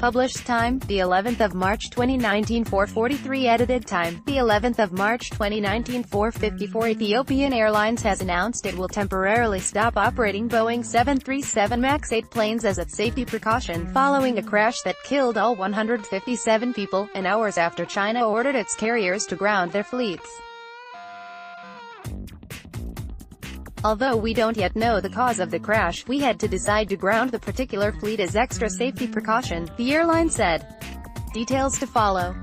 Published time, the 11th of March 2019, 4:43. Edited time, the 11th of March 2019, 4:54. Ethiopian Airlines has announced it will temporarily stop operating Boeing 737 MAX 8 planes as a safety precaution, following a crash that killed all 157 people, and hours after China ordered its carriers to ground their fleets. Although we don't yet know the cause of the crash, we had to decide to ground the particular fleet as extra safety precaution, the airline said. Details to follow.